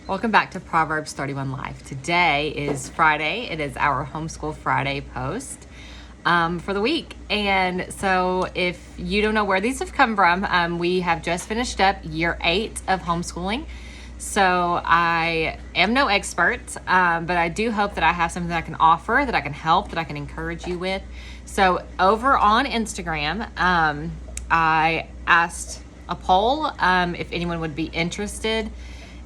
Welcome back to Proverbs 31 Live. Today is Friday. It is our Homeschool Friday post for the week. And so if you don't know where these have come from, we have just finished up year 8 of homeschooling. So I am no expert, but I do hope that I have something that I can offer, that I can help, that I can encourage you with. So over on Instagram, I asked a poll if anyone would be interested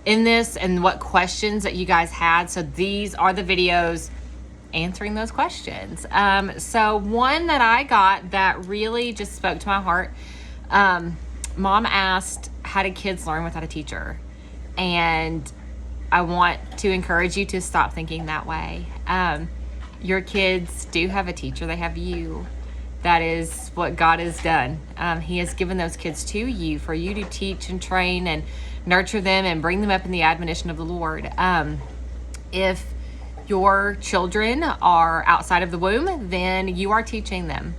in this and what questions that you guys had. So these are the videos answering those questions. So one that I got that really just spoke to my heart, mom asked, how do kids learn without a teacher? And I want to encourage you to stop thinking that way. Your kids do have a teacher. They have you. That is what God has done. He has given those kids to you for you to teach and train and nurture them and bring them up in the admonition of the Lord. If your children are outside of the womb, then you are teaching them.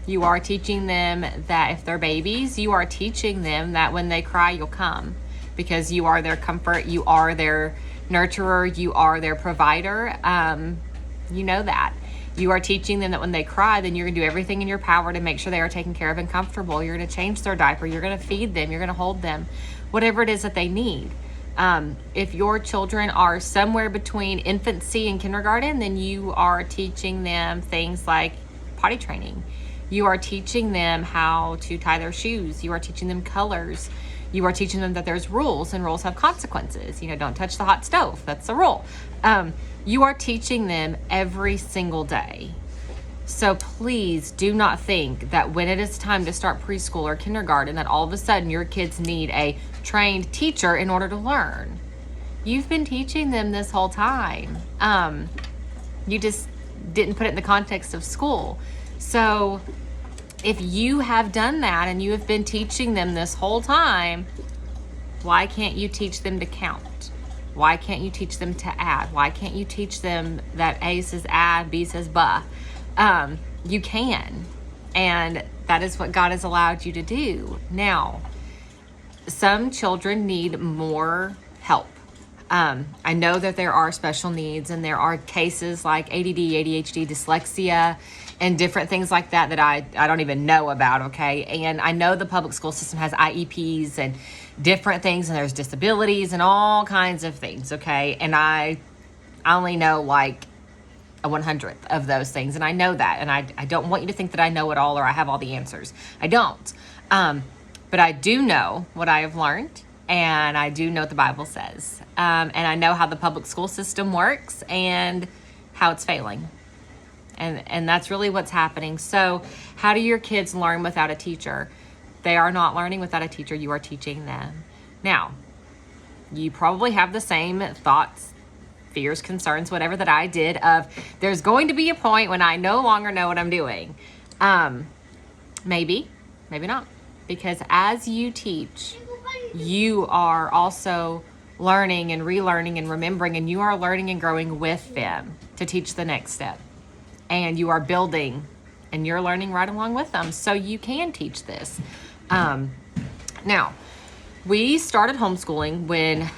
You are teaching them that if they're babies, you are teaching them that when they cry, you'll come, because you are their comfort, you are their nurturer, you are their provider. You know that. You are teaching them that when they cry, then you're going to do everything in your power to make sure they are taken care of and comfortable. You're going to change their diaper. You're going to feed them. You're going to hold them, whatever it is that they need. If your children are somewhere between infancy and kindergarten, then you are teaching them things like potty training. You are teaching them how to tie their shoes. You are teaching them colors. You are teaching them that there's rules, and rules have consequences. Don't touch the hot stove. That's the rule. You are teaching them every single day. So please do not think that when it is time to start preschool or kindergarten, that all of a sudden your kids need a trained teacher in order to learn. You've been teaching them this whole time. You just didn't put it in the context of school. So if you have done that and you have been teaching them this whole time, why can't you teach them to count? Why can't you teach them to add? Why can't you teach them that A says add, B says buh? You can. And that is what God has allowed you to do. Now, some children need more help. I know that there are special needs, and there are cases like ADD, ADHD, dyslexia, and different things like that that I don't even know about, okay? And I know the public school system has IEPs and different things, and there's disabilities and all kinds of things, okay? And I only know like a 100th of those things, and I know that, and I don't want you to think that I know it all or I have all the answers. I don't. But I do know what I have learned, and I do know what the Bible says. And I know how the public school system works and how it's failing. And that's really what's happening. So how do your kids learn without a teacher? They are not learning without a teacher. You are teaching them. Now, you probably have the same thoughts, fears, concerns, whatever that I did of there's going to be a point when I no longer know what I'm doing. Maybe not. Because as you teach, you are also learning and relearning and remembering, and you are learning and growing with them to teach the next step. And you are building, and you're learning right along with them. So you can teach this. Now, we started homeschooling when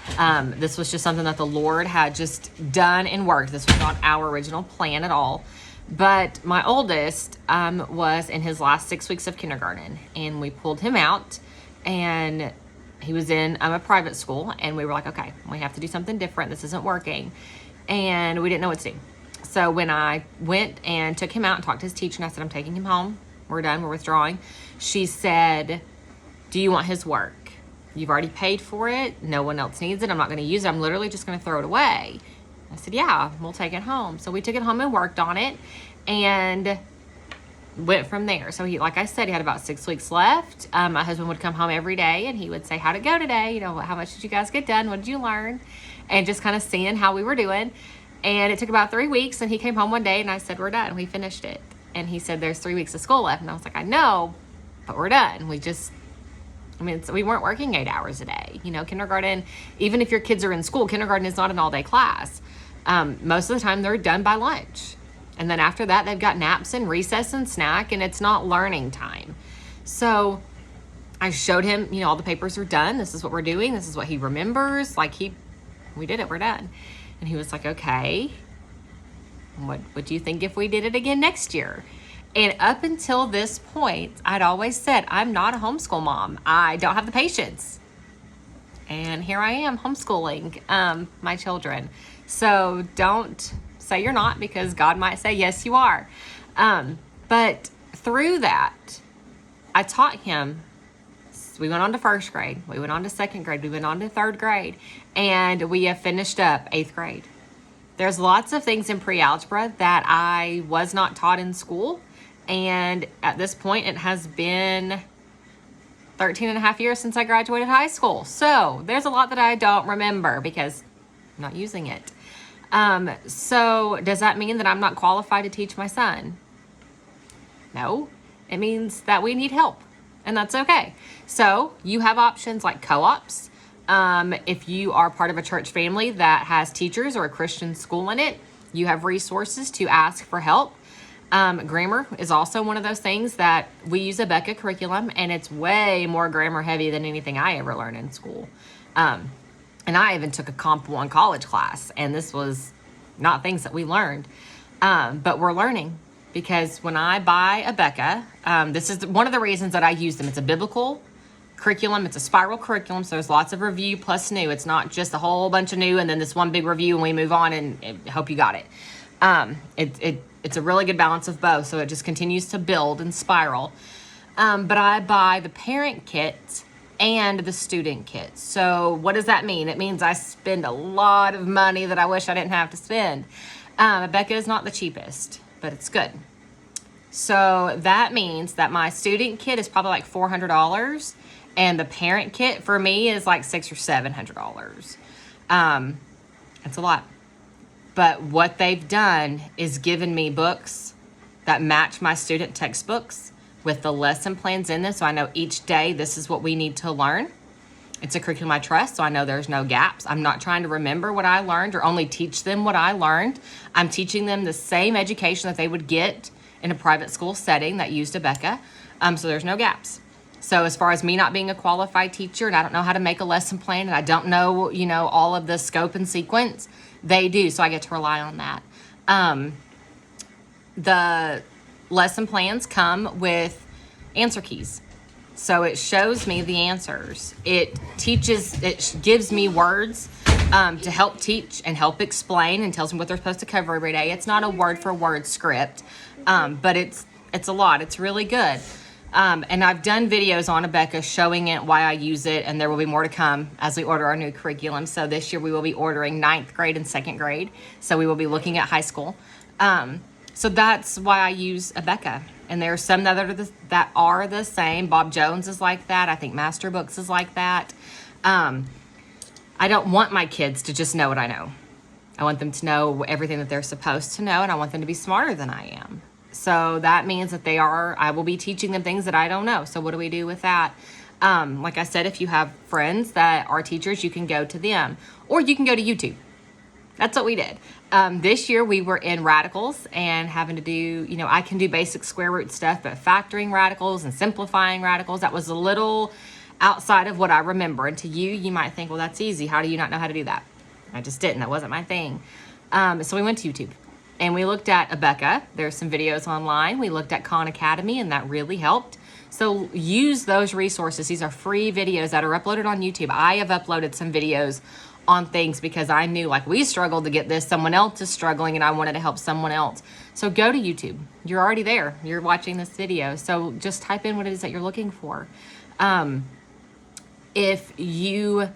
this was just something that the Lord had just done and worked. This was not our original plan at all. But my oldest was in his last 6 weeks of kindergarten, and we pulled him out, and he was in a private school, and we were like, okay, we have to do something different. This isn't working. And we didn't know what to do. So when I went and took him out and talked to his teacher, and I said, I'm taking him home. We're done. We're withdrawing. She said, do you want his work? You've already paid for it. No one else needs it. I'm not going to use it. I'm literally just going to throw it away. I said, yeah, we'll take it home. So we took it home and worked on it and went from there. So he, like I said, he had about 6 weeks left. My husband would come home every day, and he would say, how'd it go today? How much did you guys get done? What did you learn? And just kind of seeing how we were doing. And it took about 3 weeks, and he came home one day, and I said, we're done. We finished it. And he said, there's 3 weeks of school left. And I was like, I know, but we're done. We weren't working 8 hours a day. Kindergarten, even if your kids are in school, kindergarten is not an all-day class. Most of the time, they're done by lunch. And then after that, they've got naps and recess and snack, and it's not learning time. So I showed him, all the papers are done. This is what we're doing. This is what he remembers. Like, he We did it. We're done. And he was like, okay, what do you think if we did it again next year? And up until this point, I'd always said, I'm not a homeschool mom. I don't have the patience. And here I am homeschooling my children. So don't say you're not, because God might say, yes, you are. But through that, I taught him. We went on to first grade. We went on to second grade. We went on to third grade. And we have finished up eighth grade. There's lots of things in pre-algebra that I was not taught in school. And at this point, it has been 13 and a half years since I graduated high school. So there's a lot that I don't remember because I'm not using it. So does that mean that I'm not qualified to teach my son? No, it means that we need help, and that's okay. So you have options like co-ops. If you are part of a church family that has teachers or a Christian school in it, you have resources to ask for help. Grammar is also one of those things that we use a Becca curriculum, and it's way more grammar heavy than anything I ever learned in school. And I even took a Comp 1 college class, and this was not things that we learned. But we're learning, because when I buy a Becca, this is one of the reasons that I use them. It's a biblical curriculum. It's a spiral curriculum, so there's lots of review plus new. It's not just a whole bunch of new and then this one big review and we move on and hope you got it. It's a really good balance of both, so it just continues to build and spiral. But I buy the parent kit and the student kit. So what does that mean? It means I spend a lot of money that I wish I didn't have to spend. Becca is not the cheapest, but it's good. So that means that my student kit is probably like $400, and the parent kit for me is like $600 or $700. It's a lot. But what they've done is given me books that match my student textbooks with the lesson plans in them. So I know each day this is what we need to learn. It's a curriculum I trust, so I know there's no gaps. I'm not trying to remember what I learned or only teach them what I learned. I'm teaching them the same education that they would get in a private school setting that used a Becca. So there's no gaps. So as far as me not being a qualified teacher and I don't know how to make a lesson plan and I don't know, all of the scope and sequence, they do. So I get to rely on that. The lesson plans come with answer keys. So it shows me the answers. It gives me words to help teach and help explain and tells me what they're supposed to cover every day. It's not a word for word script, but it's a lot. It's really good. And I've done videos on Becca showing it, why I use it, and there will be more to come as we order our new curriculum. So this year we will be ordering 9th grade and 2nd grade. So we will be looking at high school. So that's why I use a Becca. And there are some that are the same. Bob Jones is like that. I think Master Books is like that. I don't want my kids to just know what I know. I want them to know everything that they're supposed to know, and I want them to be smarter than I am. So that means that I will be teaching them things that I don't know. So what do we do with that? Like I said, if you have friends that are teachers, you can go to them, or you can go to YouTube. That's what we did. This year we were in radicals and having to do, I can do basic square root stuff, but factoring radicals and simplifying radicals, that was a little outside of what I remember. And to you might think, well, that's easy. How do you not know how to do that? I just didn't. That wasn't my thing. So we went to YouTube. And we looked at Becca. There's some videos online. We looked at Khan Academy, and that really helped. So use those resources. These are free videos that are uploaded on YouTube. I have uploaded some videos on things because I knew, we struggled to get this. Someone else is struggling, and I wanted to help someone else. So go to YouTube. You're already there. You're watching this video. So just type in what it is that you're looking for. If you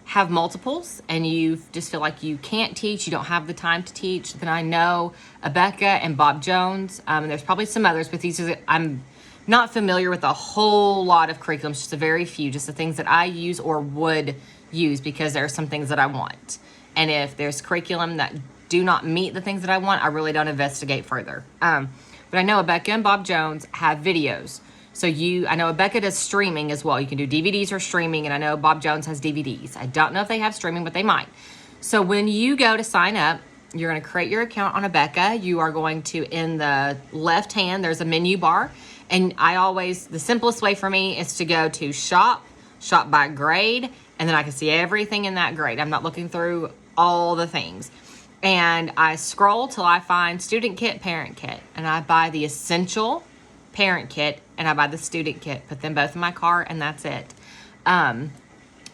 have multiples and you just feel like you can't teach, you don't have the time to teach, then I know Becca and Bob Jones, and there's probably some others, but I'm not familiar with a whole lot of curriculums, just a very few, just the things that I use or would use because there are some things that I want. And if there's curriculum that do not meet the things that I want, I really don't investigate further. But I know Becca and Bob Jones have videos. So I know Becca does streaming as well. You can do DVDs or streaming, and I know Bob Jones has DVDs. I don't know if they have streaming, but they might. So when you go to sign up, you're going to create your account on Becca. You are going to, in the left hand, there's a menu bar. And the simplest way for me is to go to shop by grade, and then I can see everything in that grade. I'm not looking through all the things. And I scroll till I find student kit, parent kit, and I buy the essential parent kit and I buy the student kit, put them both in my cart, and that's it.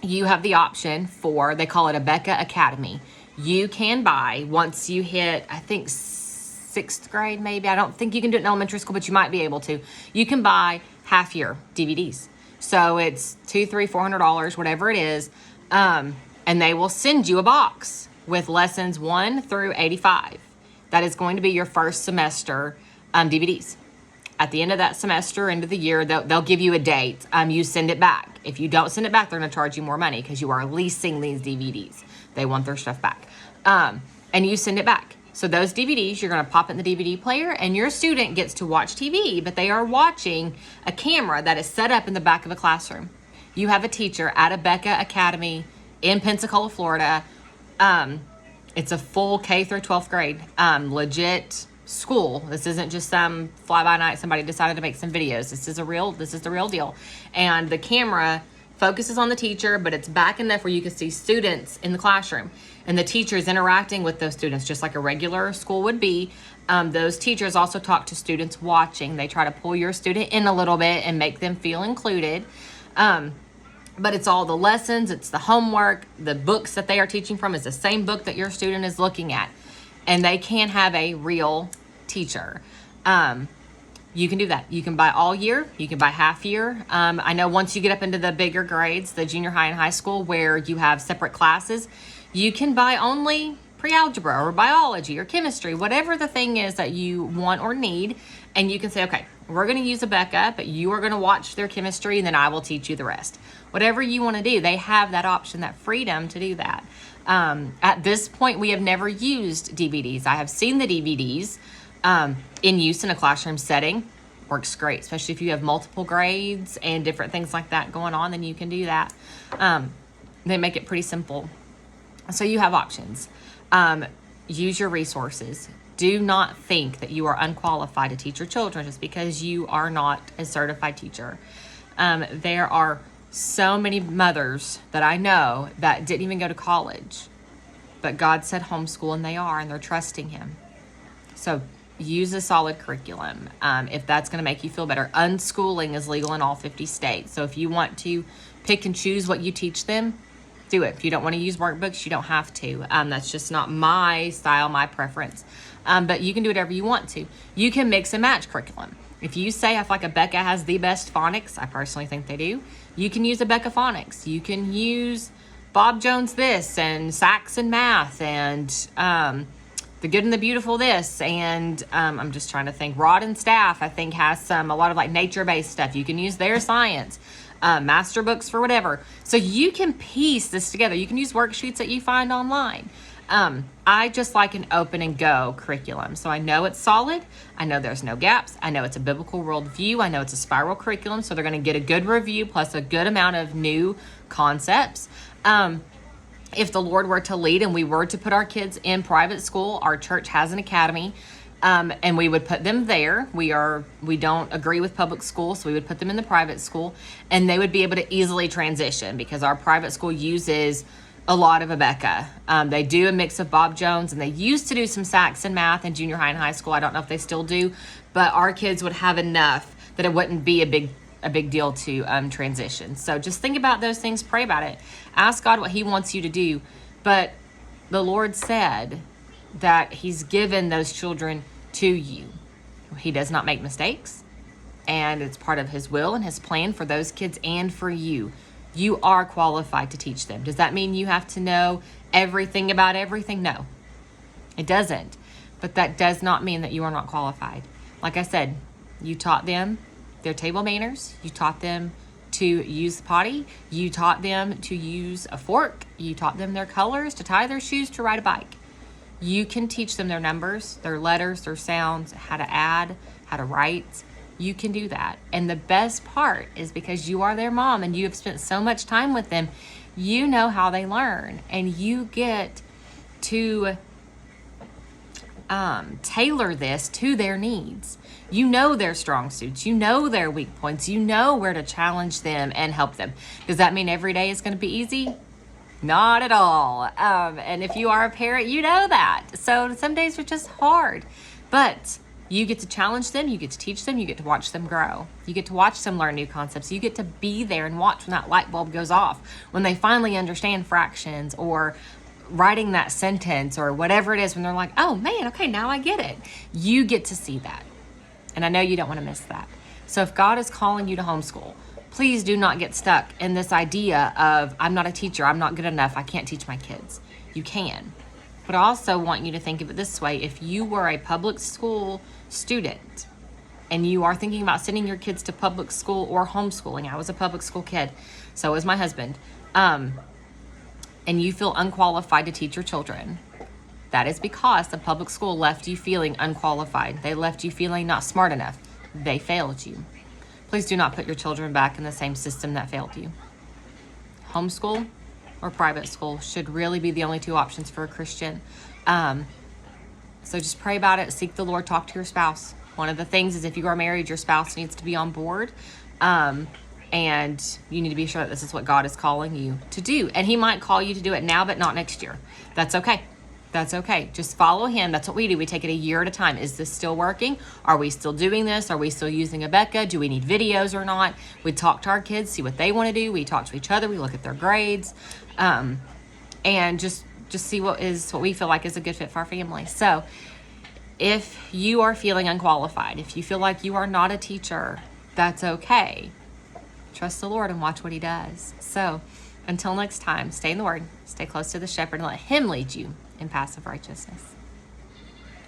You have the option for, they call it a Becca Academy. You can buy, once you hit, I think 6th grade maybe, I don't think you can do it in elementary school, but you might be able to. You can buy half year DVDs. So it's $200, $300, $400, whatever it is. And they will send you a box with lessons 1 through 85. That is going to be your first semester DVDs. At the end of that semester, end of the year, they'll give you a date. You send it back. If you don't send it back, they're going to charge you more money because you are leasing these DVDs. They want their stuff back. And you send it back. So those DVDs, you're going to pop in the DVD player, and your student gets to watch TV, but they are watching a camera that is set up in the back of a classroom. You have a teacher at a Becca Academy in Pensacola, Florida. It's a full K through 12th grade, legit school. This isn't just some fly-by-night somebody decided to make some videos. This is the real deal. And the camera focuses on the teacher, but it's back enough where you can see students in the classroom. And the teacher is interacting with those students just like a regular school would be. Those teachers also talk to students watching. They try to pull your student in a little bit and make them feel included. But it's all the lessons, it's the homework, the books that they are teaching from is the same book that your student is looking at. And they can have a real teacher. You can do that. You can buy all year. You can buy half year. I know once you get up into the bigger grades, the junior high and high school, where you have separate classes, you can buy only pre-algebra or biology or chemistry, whatever the thing is that you want or need. And you can say, okay, we're going to use a Becca, but you are going to watch their chemistry and then I will teach you the rest. Whatever you want to do, they have that option, that freedom to do that. At this point, we have never used DVDs. I have seen the DVDs in use in a classroom setting. Works great, especially if you have multiple grades and different things like that going on, then you can do that. They make it pretty simple. So you have options. Use your resources. Do not think that you are unqualified to teach your children just because you are not a certified teacher. There are so many mothers that I know that didn't even go to college, but God said homeschool, and they are, and they're trusting Him. So use a solid curriculum if that's going to make you feel better. Unschooling is legal in all 50 states. So if you want to pick and choose what you teach them, do it. If you don't want to use workbooks, you don't have to. That's just not my style, my preference. But you can do whatever you want to. You can mix and match curriculum. If you say, I feel like a Becca has the best phonics, I personally think they do, you can use a Becca phonics. You can use Bob Jones this, and Saxon math, and The Good and the Beautiful this, and I'm just trying to think, Rod and Staff, I think, has a lot of like nature-based stuff. You can use their science, master books for whatever. So you can piece this together. You can use worksheets that you find online. I just like an open and go curriculum. So I know it's solid. I know there's no gaps. I know it's a biblical worldview. I know it's a spiral curriculum. So they're going to get a good review plus a good amount of new concepts. If the Lord were to lead and we were to put our kids in private school, our church has an academy, and we would put them there. We don't agree with public school, so we would put them in the private school, and they would be able to easily transition because our private school uses a lot of a Becca. They do a mix of Bob Jones, and they used to do some Saxon math in junior high and high school. I don't know if they still do, but our kids would have enough that it wouldn't be a big deal to transition. So just think about those things, pray about it, ask God what He wants you to do. But the Lord said that He's given those children to you. He does not make mistakes, and it's part of His will and His plan for those kids and for you. You are qualified to teach them. Does that mean you have to know everything about everything? No, it doesn't. But that does not mean that you are not qualified. Like I said, you taught them their table manners. You taught them to use the potty. You taught them to use a fork. You taught them their colors, to tie their shoes, to ride a bike. You can teach them their numbers, their letters, their sounds, how to add, how to write. You can do that. And the best part is because you are their mom and you have spent so much time with them, you know how they learn, and you get to tailor this to their needs. You know their strong suits, you know their weak points, you know where to challenge them and help them. Does that mean every day is going to be easy? Not at all. And if you are a parent, you know that. So some days are just hard, but you get to challenge them, you get to teach them, you get to watch them grow. You get to watch them learn new concepts. You get to be there and watch when that light bulb goes off, when they finally understand fractions or writing that sentence or whatever it is, when they're like, oh man, okay, now I get it. You get to see that. And I know you don't want to miss that. So if God is calling you to homeschool, please do not get stuck in this idea of, I'm not a teacher, I'm not good enough, I can't teach my kids. You can. But I also want you to think of it this way. If you were a public school student and you are thinking about sending your kids to public school or homeschooling, I was a public school kid, so was my husband, and you feel unqualified to teach your children, that is because the public school left you feeling unqualified. They left you feeling not smart enough. They failed you. Please do not put your children back in the same system that failed you. Homeschool or private school should really be the only two options for a Christian. So just pray about it. Seek the Lord. Talk to your spouse. One of the things is if you are married, your spouse needs to be on board. And you need to be sure that this is what God is calling you to do. And he might call you to do it now, but not next year. That's okay. That's okay. Just follow him. That's what we do. We take it a year at a time. Is this still working? Are we still doing this? Are we still using Abeka? Do we need videos or not? We talk to our kids, see what they want to do. We talk to each other. We look at their grades, and just see what we feel like is a good fit for our family. So if you are feeling unqualified, if you feel like you are not a teacher, that's okay. Trust the Lord and watch what he does. So until next time, stay in the Word, stay close to the shepherd, and let him lead you in paths of righteousness.